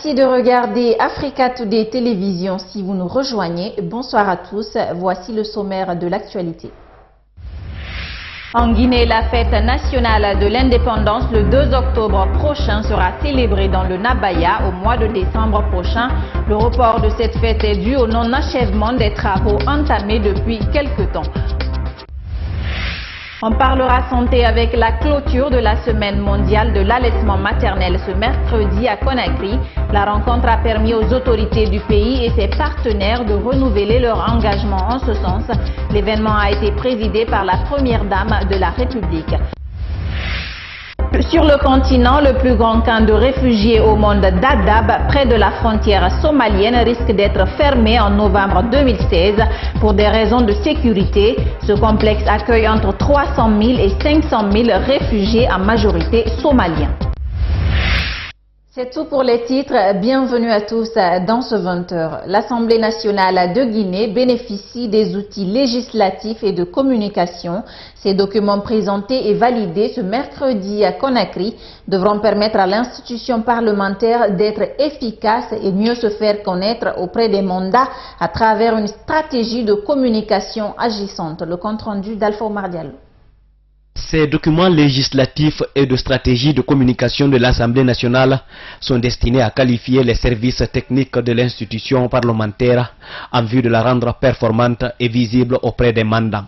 Merci de regarder Africa Today Télévision. Si vous nous rejoignez, bonsoir à tous. Voici le sommaire de l'actualité. En Guinée, la fête nationale de l'indépendance le 2 octobre prochain sera célébrée dans le Nabaya au mois de décembre prochain. Le report de cette fête est dû au non-achèvement des travaux entamés depuis quelque temps. On parlera santé avec la clôture de la semaine mondiale de l'allaitement maternel ce mercredi à Conakry. La rencontre a permis aux autorités du pays et ses partenaires de renouveler leur engagement en ce sens. L'événement a été présidé par la première dame de la République. Sur le continent, le plus grand camp de réfugiés au monde, Dadaab, près de la frontière somalienne, risque d'être fermé en novembre 2016 pour des raisons de sécurité. Ce complexe accueille entre 300 000 et 500 000 réfugiés, en majorité somaliens. C'est tout pour les titres. Bienvenue à tous dans ce 20h. L'Assemblée nationale de Guinée bénéficie des outils législatifs et de communication. Ces documents présentés et validés ce mercredi à Conakry devront permettre à l'institution parlementaire d'être efficace et mieux se faire connaître auprès des mandats à travers une stratégie de communication agissante. Le compte rendu d'Alpha Omar Diallo. Ces documents législatifs et de stratégie de communication de l'Assemblée nationale sont destinés à qualifier les services techniques de l'institution parlementaire en vue de la rendre performante et visible auprès des mandats.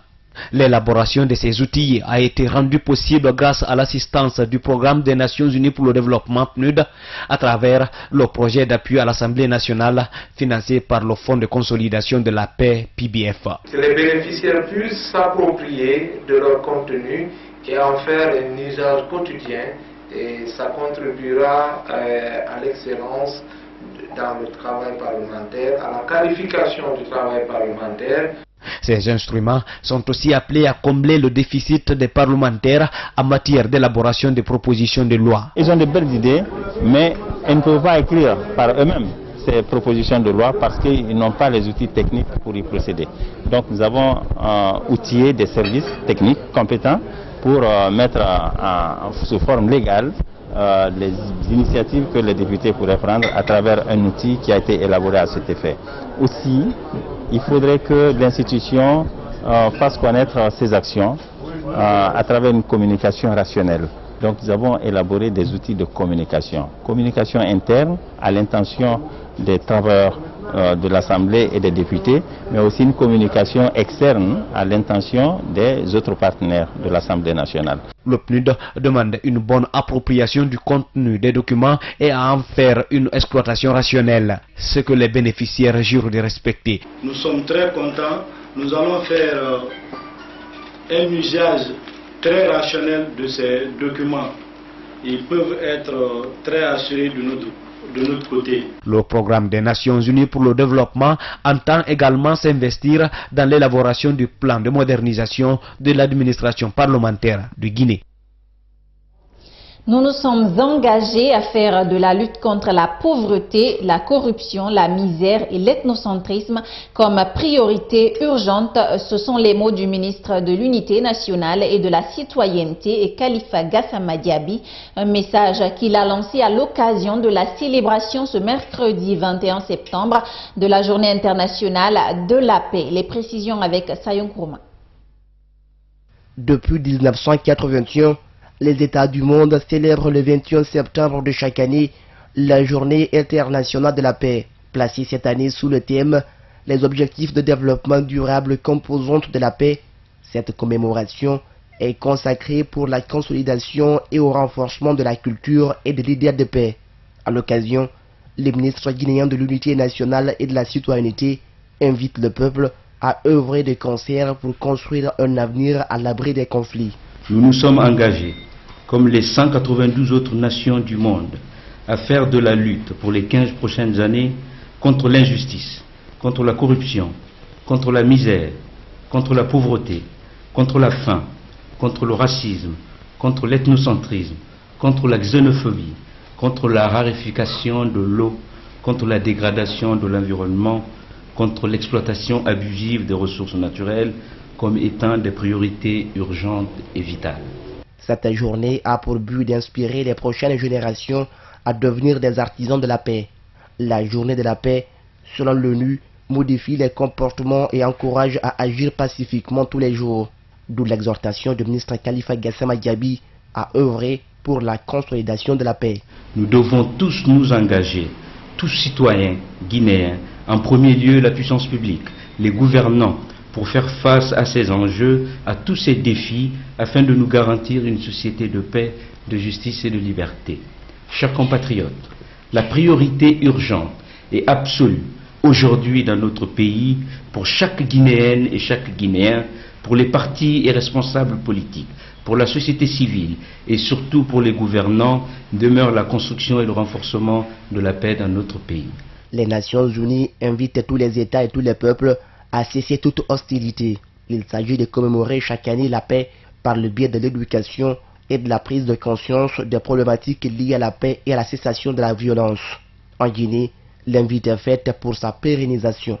L'élaboration de ces outils a été rendue possible grâce à l'assistance du Programme des Nations Unies pour le développement PNUD à travers le projet d'appui à l'Assemblée nationale financé par le Fonds de consolidation de la paix PBF. Que les bénéficiaires puissent s'approprier de leur contenu et en faire un usage quotidien, et ça contribuera à l'excellence dans le travail parlementaire, à la qualification du travail parlementaire. Ces instruments sont aussi appelés à combler le déficit des parlementaires en matière d'élaboration des propositions de loi. Ils ont de belles idées, mais ils ne peuvent pas écrire par eux-mêmes ces propositions de loi parce qu'ils n'ont pas les outils techniques pour y procéder. Donc nous avons outillé des services techniques compétents pour mettre sous forme légale les initiatives que les députés pourraient prendre à travers un outil qui a été élaboré à cet effet. Aussi, il faudrait que l'institution fasse connaître ses actions à travers une communication rationnelle. Donc nous avons élaboré des outils de communication. Communication interne à l'intention des travailleurs de l'Assemblée et des députés, mais aussi une communication externe à l'intention des autres partenaires de l'Assemblée nationale. Le PNUD demande une bonne appropriation du contenu des documents et à en faire une exploitation rationnelle, ce que les bénéficiaires jurent de respecter. Nous sommes très contents. Nous allons faire un usage très rationnel de ces documents. Ils peuvent être très assurés de notre côté. Le programme des Nations Unies pour le développement entend également s'investir dans l'élaboration du plan de modernisation de l'administration parlementaire de Guinée. Nous nous sommes engagés à faire de la lutte contre la pauvreté, la corruption, la misère et l'ethnocentrisme comme priorité urgente. Ce sont les mots du ministre de l'Unité nationale et de la citoyenneté et Khalifa Gassama Diaby, un message qu'il a lancé à l'occasion de la célébration ce mercredi 21 septembre de la Journée internationale de la paix. Les précisions avec Sayon Kourma. Depuis 1981, les États du monde célèbrent le 21 septembre de chaque année la Journée internationale de la paix, placée cette année sous le thème « Les objectifs de développement durable composantes de la paix ». Cette commémoration est consacrée pour la consolidation et au renforcement de la culture et de l'idée de paix. À l'occasion, les ministres guinéens de l'Unité nationale et de la citoyenneté invitent le peuple à œuvrer de concert pour construire un avenir à l'abri des conflits. Nous nous sommes engagés, comme les 192 autres nations du monde, à faire de la lutte pour les 15 prochaines années contre l'injustice, contre la corruption, contre la misère, contre la pauvreté, contre la faim, contre le racisme, contre l'ethnocentrisme, contre la xénophobie, contre la raréfaction de l'eau, contre la dégradation de l'environnement, contre l'exploitation abusive des ressources naturelles, comme étant des priorités urgentes et vitales. Cette journée a pour but d'inspirer les prochaines générations à devenir des artisans de la paix. La journée de la paix, selon l'ONU, modifie les comportements et encourage à agir pacifiquement tous les jours. D'où l'exhortation du ministre Khalifa Gassama Diaby à œuvrer pour la consolidation de la paix. Nous devons tous nous engager, tous citoyens guinéens, en premier lieu la puissance publique, les gouvernants, pour faire face à ces enjeux, à tous ces défis, afin de nous garantir une société de paix, de justice et de liberté. Chers compatriotes, la priorité urgente et absolue aujourd'hui dans notre pays, pour chaque Guinéenne et chaque Guinéen, pour les partis et responsables politiques, pour la société civile et surtout pour les gouvernants, demeure la construction et le renforcement de la paix dans notre pays. Les Nations Unies invitent tous les États et tous les peuples à cesser toute hostilité. Il s'agit de commémorer chaque année la paix par le biais de l'éducation et de la prise de conscience des problématiques liées à la paix et à la cessation de la violence. En Guinée, l'invite est faite pour sa pérennisation.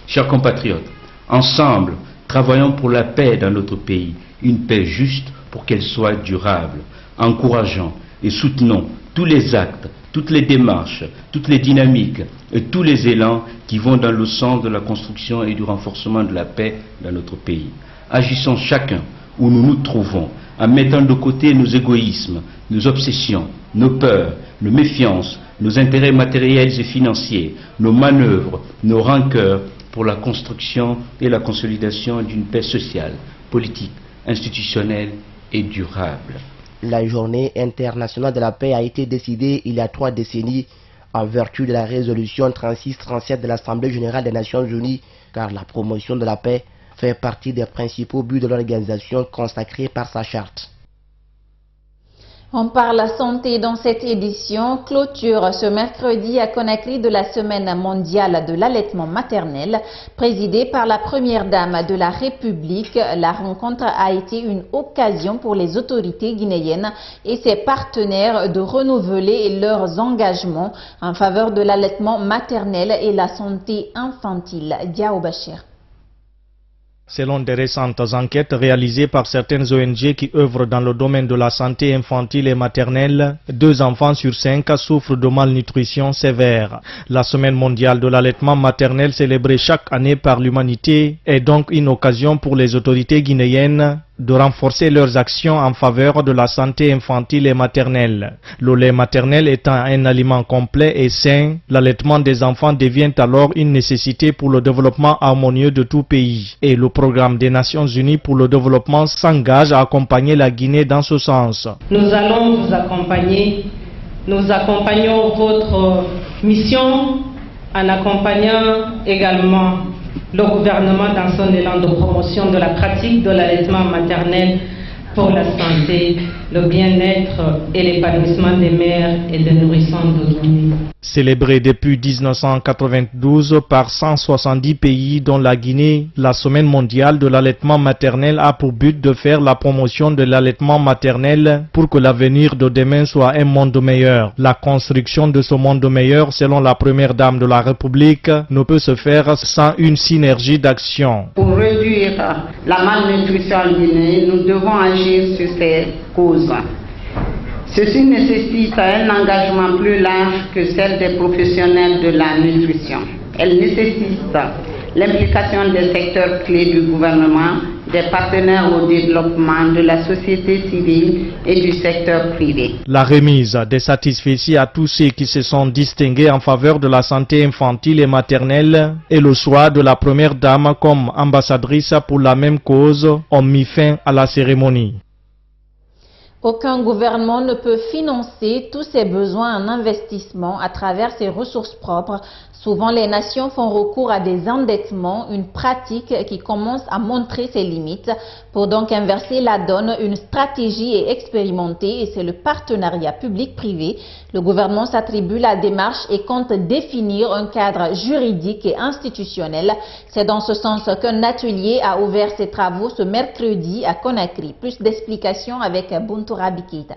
Chers compatriotes, ensemble, travaillons pour la paix dans notre pays, une paix juste pour qu'elle soit durable. Encourageons et soutenons tous les actes, toutes les démarches, toutes les dynamiques et tous les élans qui vont dans le sens de la construction et du renforcement de la paix dans notre pays. Agissons chacun où nous nous trouvons, en mettant de côté nos égoïsmes, nos obsessions, nos peurs, nos méfiances, nos intérêts matériels et financiers, nos manœuvres, nos rancœurs, pour la construction et la consolidation d'une paix sociale, politique, institutionnelle et durable. La journée internationale de la paix a été décidée il y a 3 décennies en vertu de la résolution 36-37 de l'Assemblée générale des Nations unies, car la promotion de la paix fait partie des principaux buts de l'organisation consacrée par sa charte. On parle santé dans cette édition. Clôture ce mercredi à Conakry de la Semaine mondiale de l'allaitement maternel. Présidée par la première dame de la République, la rencontre a été une occasion pour les autorités guinéennes et ses partenaires de renouveler leurs engagements en faveur de l'allaitement maternel et la santé infantile. Diao Bachir. Selon des récentes enquêtes réalisées par certaines ONG qui œuvrent dans le domaine de la santé infantile et maternelle, 2 enfants sur 5 souffrent de malnutrition sévère. La Semaine mondiale de l'allaitement maternel célébrée chaque année par l'humanité est donc une occasion pour les autorités guinéennes de renforcer leurs actions en faveur de la santé infantile et maternelle. Le lait maternel étant un aliment complet et sain, l'allaitement des enfants devient alors une nécessité pour le développement harmonieux de tout pays. Et le programme des Nations Unies pour le développement s'engage à accompagner la Guinée dans ce sens. Nous allons vous accompagner. Nous accompagnons votre mission en accompagnant également le gouvernement dans son élan de promotion de la pratique de l'allaitement maternel pour la santé, le bien-être et l'épanouissement des mères et des nourrissons de Guinée. Célébrée depuis 1992 par 170 pays dont la Guinée, la Semaine mondiale de l'allaitement maternel a pour but de faire la promotion de l'allaitement maternel pour que l'avenir de demain soit un monde meilleur. La construction de ce monde meilleur, selon la première dame de la République, ne peut se faire sans une synergie d'action. Pour réduire la malnutrition en Guinée, nous devons agir sur ces causes. Ceci nécessite un engagement plus large que celle des professionnels de la nutrition. Elle nécessite l'implication des secteurs clés du gouvernement, des partenaires au développement, de la société civile et du secteur privé. La remise des satisfecits à tous ceux qui se sont distingués en faveur de la santé infantile et maternelle et le choix de la première dame comme ambassadrice pour la même cause ont mis fin à la cérémonie. Aucun gouvernement ne peut financer tous ses besoins en investissement à travers ses ressources propres. Souvent, les nations font recours à des endettements, une pratique qui commence à montrer ses limites. Pour donc inverser la donne, une stratégie est expérimentée et c'est le partenariat public-privé. Le gouvernement s'attribue la démarche et compte définir un cadre juridique et institutionnel. C'est dans ce sens qu'un atelier a ouvert ses travaux ce mercredi à Conakry. Plus d'explications avec Buntoura Bikita.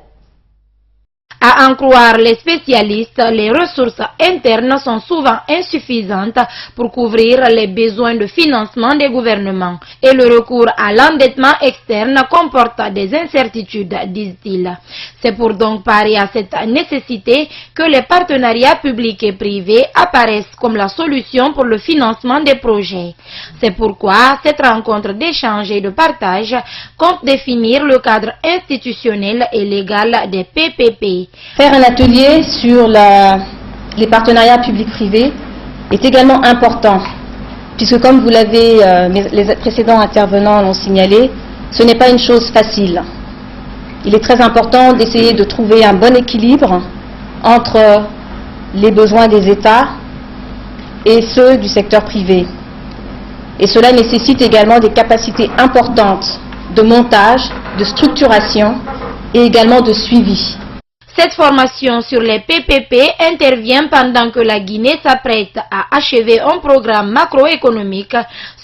À en croire les spécialistes, les ressources internes sont souvent insuffisantes pour couvrir les besoins de financement des gouvernements. Et le recours à l'endettement externe comporte des incertitudes, disent-ils. C'est pour donc parer à cette nécessité que les partenariats publics et privés apparaissent comme la solution pour le financement des projets. C'est pourquoi cette rencontre d'échange et de partage compte définir le cadre institutionnel et légal des PPP. Faire un atelier sur les partenariats publics-privés est également important, puisque comme vous l'avez, les précédents intervenants l'ont signalé, ce n'est pas une chose facile. Il est très important d'essayer de trouver un bon équilibre entre les besoins des États et ceux du secteur privé. Et cela nécessite également des capacités importantes de montage, de structuration et également de suivi. Cette formation sur les PPP intervient pendant que la Guinée s'apprête à achever un programme macroéconomique.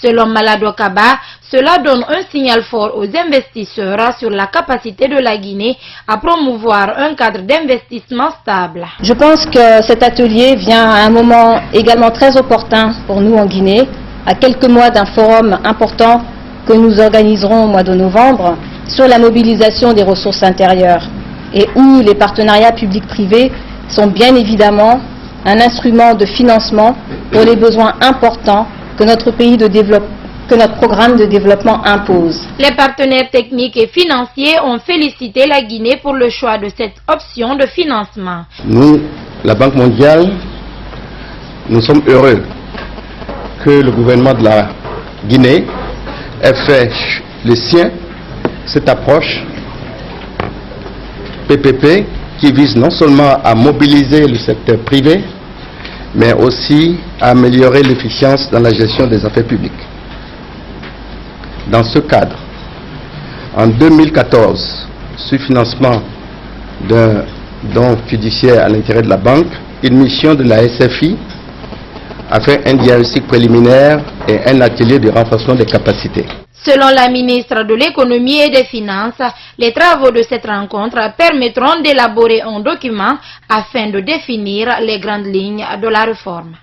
Selon Malado Kaba, cela donne un signal fort aux investisseurs sur la capacité de la Guinée à promouvoir un cadre d'investissement stable. Je pense que cet atelier vient à un moment également très opportun pour nous en Guinée, à quelques mois d'un forum important que nous organiserons au mois de novembre sur la mobilisation des ressources intérieures, et où les partenariats publics-privés sont bien évidemment un instrument de financement pour les besoins importants que notre programme de développement impose. Les partenaires techniques et financiers ont félicité la Guinée pour le choix de cette option de financement. Nous, la Banque mondiale, nous sommes heureux que le gouvernement de la Guinée ait fait le sien, cette approche PPP qui vise non seulement à mobiliser le secteur privé, mais aussi à améliorer l'efficience dans la gestion des affaires publiques. Dans ce cadre, en 2014, sous financement d'un don fiduciaire à l'intérêt de la banque, une mission de la SFI a fait un diagnostic préliminaire et un atelier de renforcement des capacités. Selon la ministre de l'Économie et des Finances, les travaux de cette rencontre permettront d'élaborer un document afin de définir les grandes lignes de la réforme.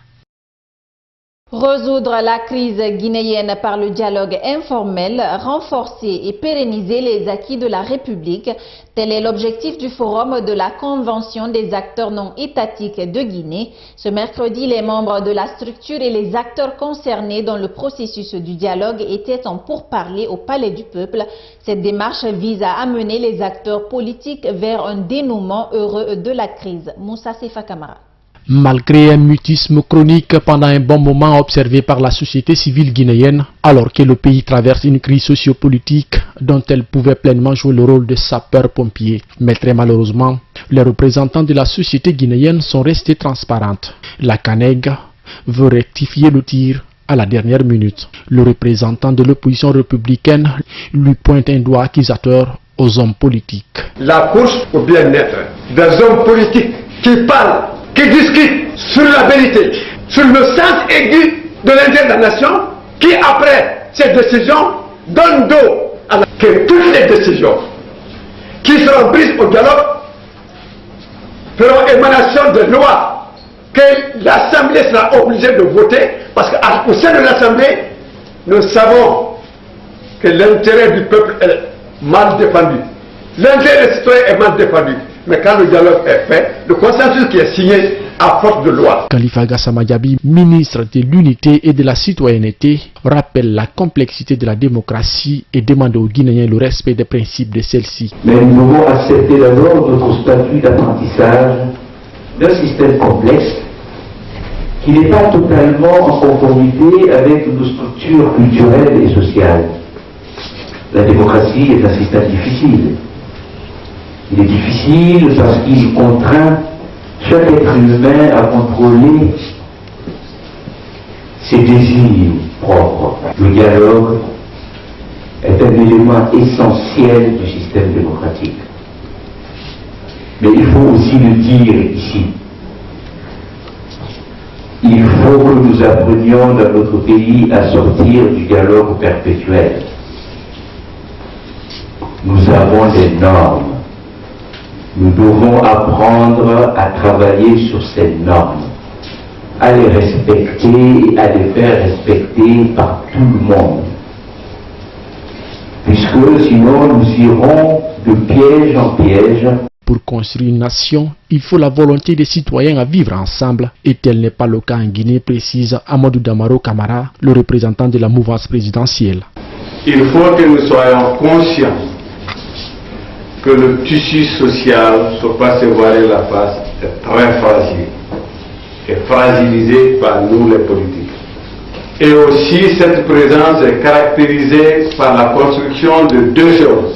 Résoudre la crise guinéenne par le dialogue informel, renforcer et pérenniser les acquis de la République, tel est l'objectif du forum de la Convention des acteurs non étatiques de Guinée. Ce mercredi, les membres de la structure et les acteurs concernés dans le processus du dialogue étaient en pourparlers au Palais du Peuple. Cette démarche vise à amener les acteurs politiques vers un dénouement heureux de la crise. Moussa Sefa Kamara. Malgré un mutisme chronique pendant un bon moment observé par la société civile guinéenne, alors que le pays traverse une crise sociopolitique dont elle pouvait pleinement jouer le rôle de sapeur-pompier. Mais très malheureusement, les représentants de la société guinéenne sont restés transparentes. La CANEG veut rectifier le tir à la dernière minute. Le représentant de l'opposition républicaine lui pointe un doigt accusateur aux hommes politiques. La course au bien-être des hommes politiques qui parlent, qui discutent sur la vérité, sur le sens aigu de l'intérêt de la nation, qui après cette décision donnent dos à que toutes les décisions qui seront prises au dialogue feront émanation de lois que l'Assemblée sera obligée de voter, parce qu'au sein de l'Assemblée, nous savons que l'intérêt du peuple est mal défendu. L'intérêt des citoyens est mal défendu. Mais quand le dialogue est fait, le consensus qui est signé à force de loi. Khalifa Gassama Diaby, ministre de l'Unité et de la Citoyenneté, rappelle la complexité de la démocratie et demande aux Guinéens le respect des principes de celle-ci. Mais nous devons accepter d'abord notre statut d'apprentissage d'un système complexe qui n'est pas totalement en conformité avec nos structures culturelles et sociales. La démocratie est un système difficile. Il est difficile parce qu'il contraint chaque être humain à contrôler ses désirs propres. Le dialogue est un élément essentiel du système démocratique. Mais il faut aussi le dire ici. Il faut que nous apprenions dans notre pays à sortir du dialogue perpétuel. Nous avons des normes. Nous devons apprendre à travailler sur ces normes, à les respecter et à les faire respecter par tout le monde. Puisque sinon nous irons de piège en piège. Pour construire une nation, il faut la volonté des citoyens à vivre ensemble, et tel n'est pas le cas en Guinée, précise Amadou Damaro Camara, le représentant de la mouvance présidentielle. Il faut que nous soyons conscients que le tissu social, il ne faut pas se voiler la face, est très fragile, est fragilisé par nous les politiques. Et aussi cette présence est caractérisée par la construction de deux choses,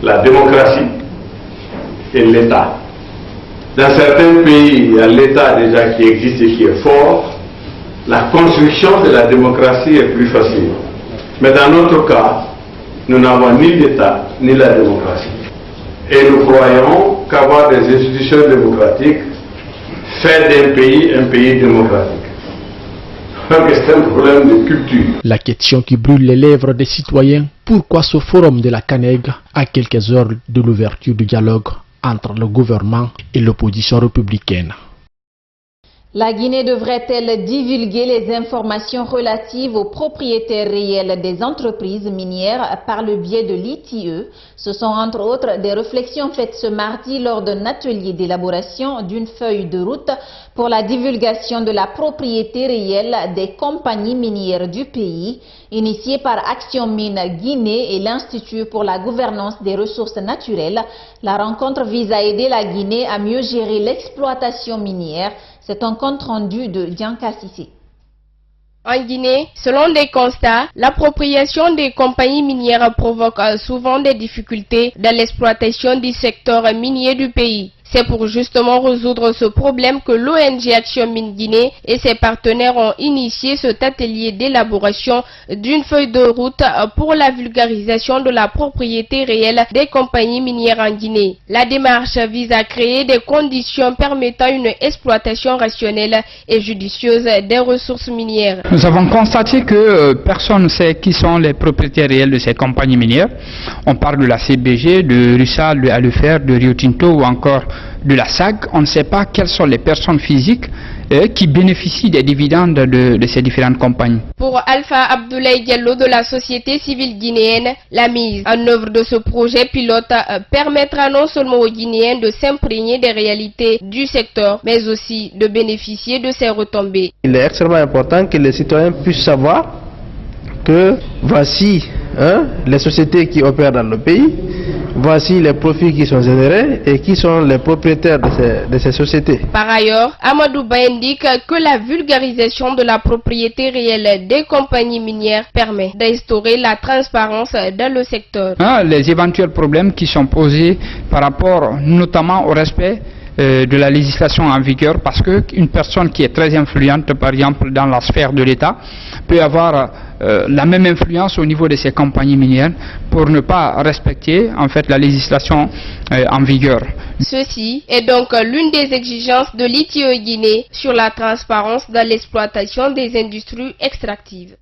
la démocratie et l'État. Dans certains pays, il y a l'État déjà qui existe et qui est fort. La construction de la démocratie est plus facile. Mais dans notre cas, nous n'avons ni l'État ni la démocratie. Et nous croyons qu'avoir des institutions démocratiques fait d'un pays un pays démocratique. Donc c'est un problème de culture. La question qui brûle les lèvres des citoyens, pourquoi ce forum de la CANEG à quelques heures de l'ouverture du dialogue entre le gouvernement et l'opposition républicaine? La Guinée devrait-elle divulguer les informations relatives aux propriétaires réels des entreprises minières par le biais de l'ITIE? Ce sont entre autres des réflexions faites ce mardi lors d'un atelier d'élaboration d'une feuille de route pour la divulgation de la propriété réelle des compagnies minières du pays, initiée par Action Mine Guinée et l'Institut pour la gouvernance des ressources naturelles. La rencontre vise à aider la Guinée à mieux gérer l'exploitation minière. C'est un compte rendu de Dianka Sissé. En Guinée, selon des constats, l'appropriation des compagnies minières provoque souvent des difficultés dans l'exploitation du secteur minier du pays. C'est pour justement résoudre ce problème que l'ONG Action Mine Guinée et ses partenaires ont initié cet atelier d'élaboration d'une feuille de route pour la vulgarisation de la propriété réelle des compagnies minières en Guinée. La démarche vise à créer des conditions permettant une exploitation rationnelle et judicieuse des ressources minières. Nous avons constaté que personne ne sait qui sont les propriétaires réels de ces compagnies minières. On parle de la CBG, de Rusal, de Alufer, de Rio Tinto ou encore de la SAG. On ne sait pas quelles sont les personnes physiques qui bénéficient des dividendes de ces différentes compagnies. Pour Alpha Abdoulaye Diallo de la société civile guinéenne, la mise en œuvre de ce projet pilote permettra non seulement aux Guinéens de s'imprégner des réalités du secteur, mais aussi de bénéficier de ses retombées. Il est extrêmement important que les citoyens puissent savoir que voici les sociétés qui opèrent dans le pays, voici les profits qui sont générés et qui sont les propriétaires de ces sociétés. Par ailleurs, Amadou Ba indique que la vulgarisation de la propriété réelle des compagnies minières permet d'instaurer la transparence dans le secteur. Les éventuels problèmes qui sont posés par rapport notamment au respect de la législation en vigueur, parce qu'une personne qui est très influente, par exemple dans la sphère de l'État, peut avoir la même influence au niveau de ces compagnies minières pour ne pas respecter en fait la législation en vigueur. Ceci est donc l'une des exigences de l'ITIE Guinée sur la transparence dans l'exploitation des industries extractives.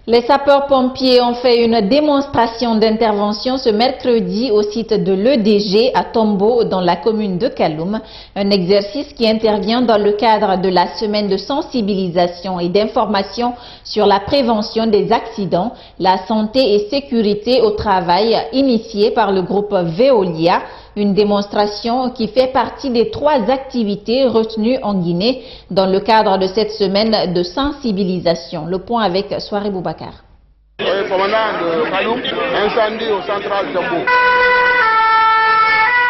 Les sapeurs-pompiers ont fait une démonstration d'intervention ce mercredi au site de l'EDG à Tombo dans la commune de Kaloum. Un exercice qui intervient dans le cadre de la semaine de sensibilisation et d'information sur la prévention des accidents, la santé et sécurité au travail initiée par le groupe Veolia. Une démonstration qui fait partie des 3 activités retenues en Guinée dans le cadre de cette semaine de sensibilisation. Le point avec Soirée Boubacar. Oui, commandant de Kaloum, incendie au central Tombo.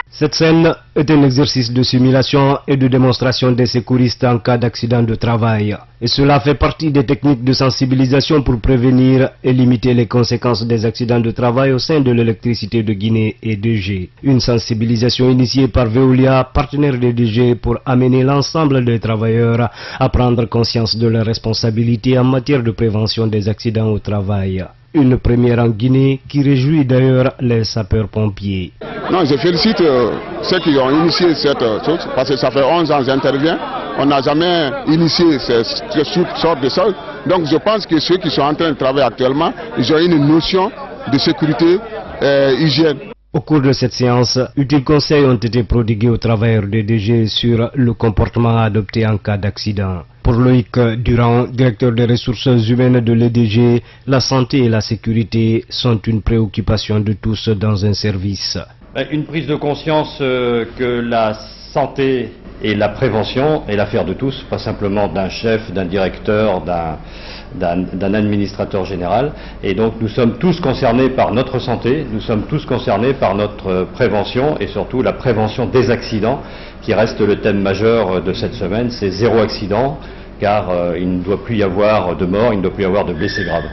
Cette scène est un exercice de simulation et de démonstration des secouristes en cas d'accident de travail. Et cela fait partie des techniques de sensibilisation pour prévenir et limiter les conséquences des accidents de travail au sein de l'électricité de Guinée et DG. Une sensibilisation initiée par Veolia, partenaire de DG, pour amener l'ensemble des travailleurs à prendre conscience de leurs responsabilités en matière de prévention des accidents au travail. Une première en Guinée qui réjouit d'ailleurs les sapeurs-pompiers. Non, je félicite ceux qui ont initié cette chose, parce que ça fait 11 ans que j'interviens. On n'a jamais initié cette sorte de choses. Donc je pense que ceux qui sont en train de travailler actuellement, ils ont une notion de sécurité, hygiène. Au cours de cette séance, utiles conseils ont été prodigués aux travailleurs des DG sur le comportement adopté en cas d'accident. Pour Loïc Durand, directeur des ressources humaines de l'EDG, la santé et la sécurité sont une préoccupation de tous dans un service. Une prise de conscience que la santé et la prévention est l'affaire de tous, pas simplement d'un chef, d'un directeur, d'un administrateur général. Et donc nous sommes tous concernés par notre santé, nous sommes tous concernés par notre prévention et surtout la prévention des accidents qui reste le thème majeur de cette semaine. C'est zéro accident car il ne doit plus y avoir de morts, il ne doit plus y avoir de blessés graves.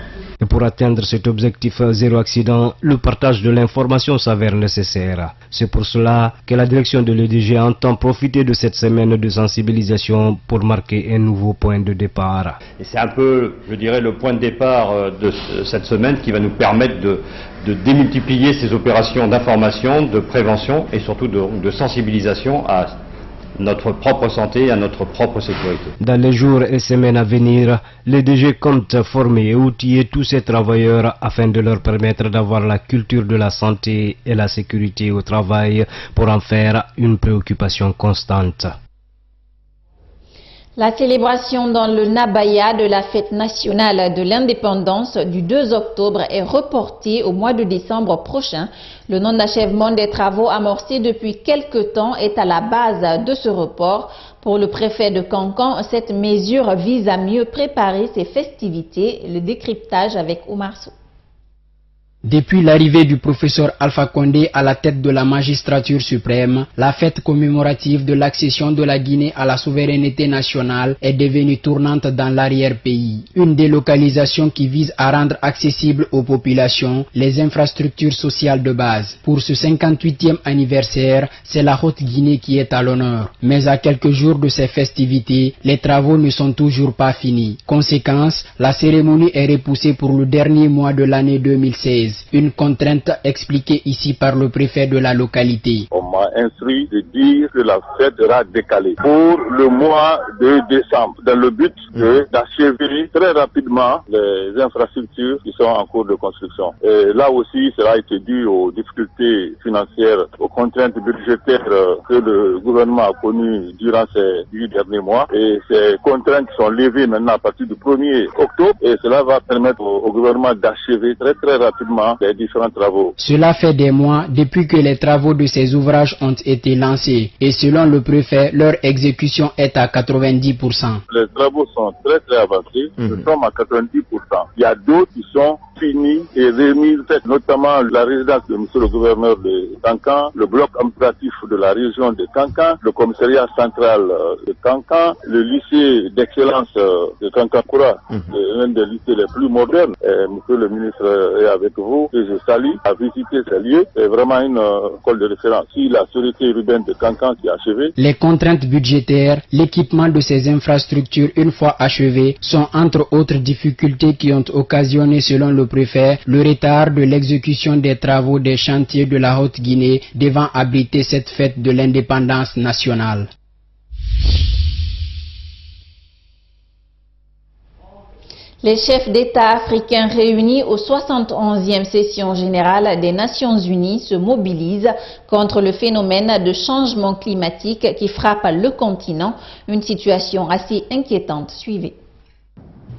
Et pour atteindre cet objectif zéro accident, le partage de l'information s'avère nécessaire. C'est pour cela que la direction de l'EDG entend profiter de cette semaine de sensibilisation pour marquer un nouveau point de départ. Et c'est un peu, je dirais, le point de départ de cette semaine qui va nous permettre de démultiplier ces opérations d'information, de prévention et surtout de sensibilisation à notre propre santé et à notre propre sécurité. Dans les jours et semaines à venir, les DG comptent former et outiller tous ces travailleurs afin de leur permettre d'avoir la culture de la santé et la sécurité au travail pour en faire une préoccupation constante. La célébration dans le Nabaya de la fête nationale de l'indépendance du 2 octobre est reportée au mois de décembre prochain. Le non-achèvement des travaux amorcés depuis quelque temps est à la base de ce report. Pour le préfet de Kankan, cette mesure vise à mieux préparer ces festivités. Le décryptage avec Oumar Sow. Depuis l'arrivée du professeur Alpha Condé à la tête de la magistrature suprême, la fête commémorative de l'accession de la Guinée à la souveraineté nationale est devenue tournante dans l'arrière-pays. Une délocalisation qui vise à rendre accessibles aux populations les infrastructures sociales de base. Pour ce 58e anniversaire, c'est la Haute-Guinée qui est à l'honneur. Mais à quelques jours de ces festivités, les travaux ne sont toujours pas finis. Conséquence, la cérémonie est repoussée pour le dernier mois de l'année 2016. Une contrainte expliquée ici par le préfet de la localité. On m'a instruit de dire que la fête sera décalée pour le mois de décembre, dans le but d'achever très rapidement les infrastructures qui sont en cours de construction. Et là aussi, cela a été dû aux difficultés financières, aux contraintes budgétaires que le gouvernement a connues durant ces 8 derniers mois. Et ces contraintes sont levées maintenant à partir du 1er octobre et cela va permettre au gouvernement d'achever très rapidement les différents travaux. Cela fait des mois depuis que les travaux de ces ouvrages ont été lancés et selon le préfet, leur exécution est à 90%. Les travaux sont très avancés, nous sommes à 90%. Il y a d'autres qui sont finis et remis, notamment la résidence de monsieur le gouverneur de Kankan, le bloc administratif de la région de Kankan, le commissariat central de Kankan, le lycée d'excellence de Kankakoura, l'un des lycées les plus modernes. Monsieur le ministre est avec vous et je salue à visiter ces lieux. C'est vraiment une école de référence. Si la sécurité urbaine de Kankan qui est achevée. Les contraintes budgétaires, l'équipement de ces infrastructures une fois achevées sont entre autres difficultés qui ont occasionné selon le préfet le retard de l'exécution des travaux des chantiers de la Haute-Guinée devant abriter cette fête de l'indépendance nationale. Les chefs d'État africains réunis aux 71e sessions générales des Nations Unies se mobilisent contre le phénomène de changement climatique qui frappe le continent, une situation assez inquiétante. Suivez.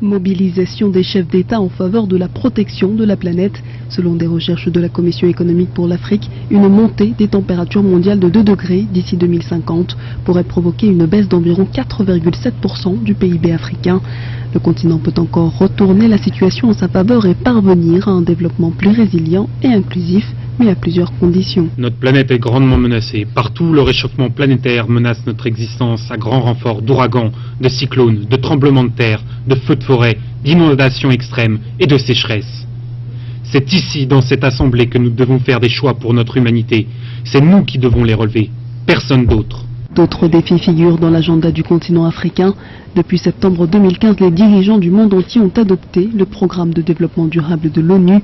Mobilisation des chefs d'État en faveur de la protection de la planète. Selon des recherches de la Commission économique pour l'Afrique, une montée des températures mondiales de 2 degrés d'ici 2050 pourrait provoquer une baisse d'environ 4,7% du PIB africain. Le continent peut encore retourner la situation en sa faveur et parvenir à un développement plus résilient et inclusif, mais à plusieurs conditions. Notre planète est grandement menacée. Partout, le réchauffement planétaire menace notre existence à grand renfort d'ouragans, de cyclones, de tremblements de terre, de feux de forêt, d'inondations extrêmes et de sécheresses. C'est ici, dans cette assemblée, que nous devons faire des choix pour notre humanité. C'est nous qui devons les relever, personne d'autre. D'autres défis figurent dans l'agenda du continent africain. Depuis septembre 2015, les dirigeants du monde entier ont adopté le programme de développement durable de l'ONU,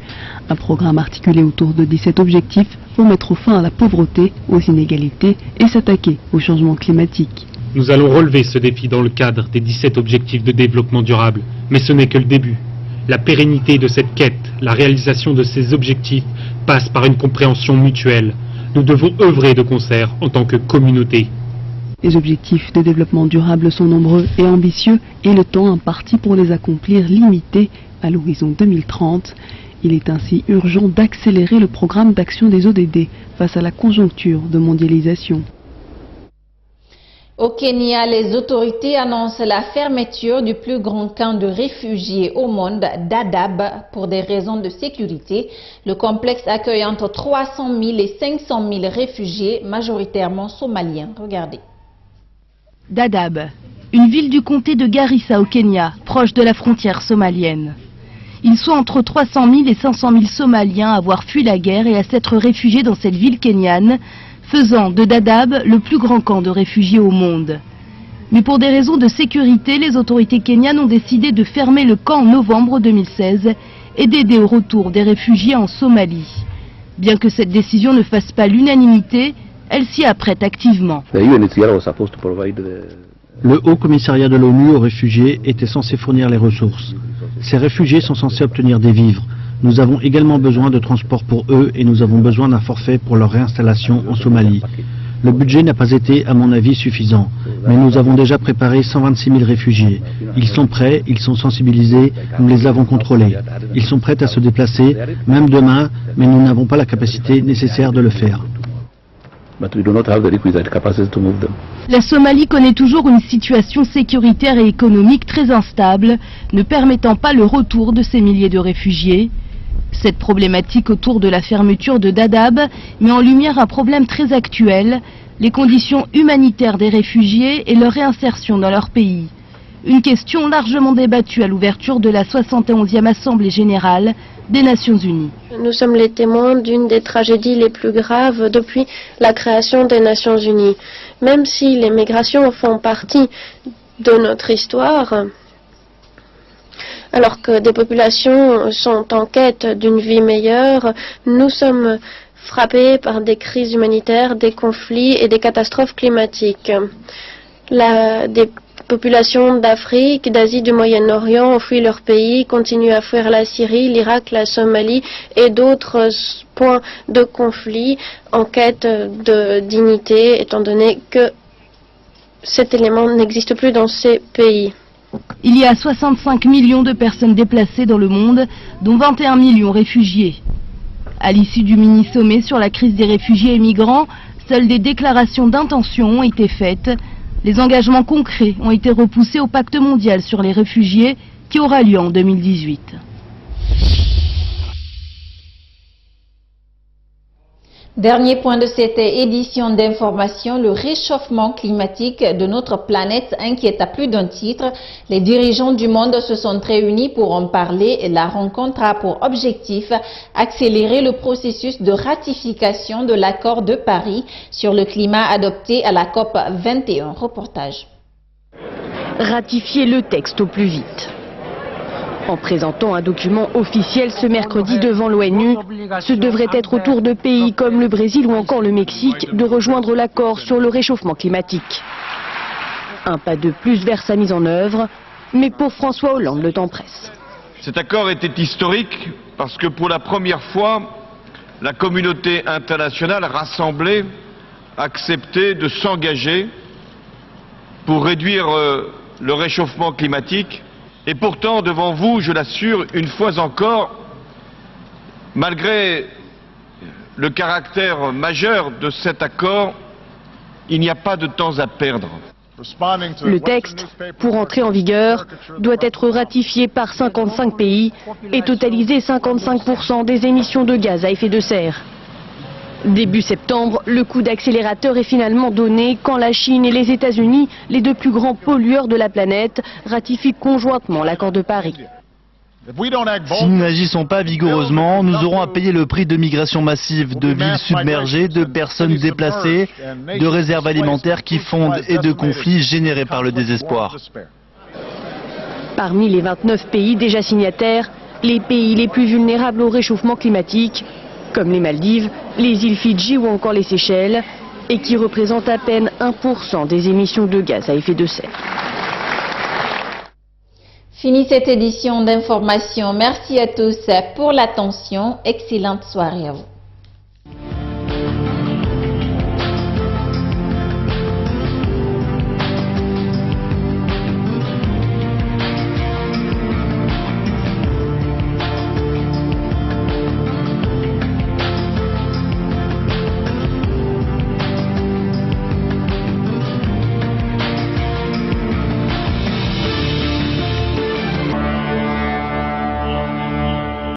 un programme articulé autour de 17 objectifs pour mettre fin à la pauvreté, aux inégalités et s'attaquer au changement climatique. Nous allons relever ce défi dans le cadre des 17 objectifs de développement durable, mais ce n'est que le début. La pérennité de cette quête, la réalisation de ces objectifs passe par une compréhension mutuelle. Nous devons œuvrer de concert en tant que communauté. Les objectifs de développement durable sont nombreux et ambitieux et le temps imparti pour les accomplir limité à l'horizon 2030. Il est ainsi urgent d'accélérer le programme d'action des ODD face à la conjoncture de mondialisation. Au Kenya, les autorités annoncent la fermeture du plus grand camp de réfugiés au monde, Dadaab, pour des raisons de sécurité. Le complexe accueille entre 300 000 et 500 000 réfugiés, majoritairement somaliens. Regardez. Dadaab, une ville du comté de Garissa au Kenya, proche de la frontière somalienne. Ils sont entre 300 000 et 500 000 Somaliens à avoir fui la guerre et à s'être réfugiés dans cette ville kenyane, faisant de Dadaab le plus grand camp de réfugiés au monde. Mais pour des raisons de sécurité, les autorités kenyanes ont décidé de fermer le camp en novembre 2016 et d'aider au retour des réfugiés en Somalie. Bien que cette décision ne fasse pas l'unanimité, elle s'y apprête activement. Le Haut Commissariat de l'ONU aux réfugiés était censé fournir les ressources. Ces réfugiés sont censés obtenir des vivres. Nous avons également besoin de transport pour eux et nous avons besoin d'un forfait pour leur réinstallation en Somalie. Le budget n'a pas été, à mon avis, suffisant, mais nous avons déjà préparé 126 000 réfugiés. Ils sont prêts, ils sont sensibilisés, nous les avons contrôlés. Ils sont prêts à se déplacer, même demain, mais nous n'avons pas la capacité nécessaire de le faire. La Somalie connaît toujours une situation sécuritaire et économique très instable, ne permettant pas le retour de ces milliers de réfugiés. Cette problématique autour de la fermeture de Dadaab met en lumière un problème très actuel, les conditions humanitaires des réfugiés et leur réinsertion dans leur pays. Une question largement débattue à l'ouverture de la 71e Assemblée Générale des Nations Unies. Nous sommes les témoins d'une des tragédies les plus graves depuis la création des Nations Unies. Même si les migrations font partie de notre histoire, alors que des populations sont en quête d'une vie meilleure, nous sommes frappés par des crises humanitaires, des conflits et des catastrophes climatiques. Des populations d'Afrique, d'Asie, du Moyen-Orient ont fui leur pays, continuent à fuir la Syrie, l'Irak, la Somalie et d'autres points de conflit en quête de dignité, étant donné que cet élément n'existe plus dans ces pays. Il y a 65 millions de personnes déplacées dans le monde, dont 21 millions réfugiés. À l'issue du mini-sommet sur la crise des réfugiés et migrants, seules des déclarations d'intention ont été faites. Les engagements concrets ont été repoussés au pacte mondial sur les réfugiés qui aura lieu en 2018. Dernier point de cette édition d'information, le réchauffement climatique de notre planète inquiète à plus d'un titre. Les dirigeants du monde se sont réunis pour en parler. La rencontre a pour objectif accélérer le processus de ratification de l'accord de Paris sur le climat adopté à la COP 21. Reportage. Ratifier le texte au plus vite. En présentant un document officiel ce mercredi devant l'ONU, ce devrait être au tour de pays comme le Brésil ou encore le Mexique de rejoindre l'accord sur le réchauffement climatique. Un pas de plus vers sa mise en œuvre, mais pour François Hollande, le temps presse. Cet accord était historique parce que pour la première fois, la communauté internationale rassemblée acceptait de s'engager pour réduire le réchauffement climatique. Et pourtant, devant vous, je l'assure, une fois encore, malgré le caractère majeur de cet accord, il n'y a pas de temps à perdre. Le texte, pour entrer en vigueur, doit être ratifié par 55 pays et totaliser 55% des émissions de gaz à effet de serre. Début septembre, le coup d'accélérateur est finalement donné quand la Chine et les États-Unis, les deux plus grands pollueurs de la planète, ratifient conjointement l'accord de Paris. Si nous n'agissons pas vigoureusement, nous aurons à payer le prix de migration massive, de villes submergées, de personnes déplacées, de réserves alimentaires qui fondent et de conflits générés par le désespoir. Parmi les 29 pays déjà signataires, les pays les plus vulnérables au réchauffement climatique, comme les Maldives, les îles Fidji ou encore les Seychelles, et qui représentent à peine 1% des émissions de gaz à effet de serre. Fini cette édition d'information. Merci à tous pour l'attention. Excellente soirée à vous.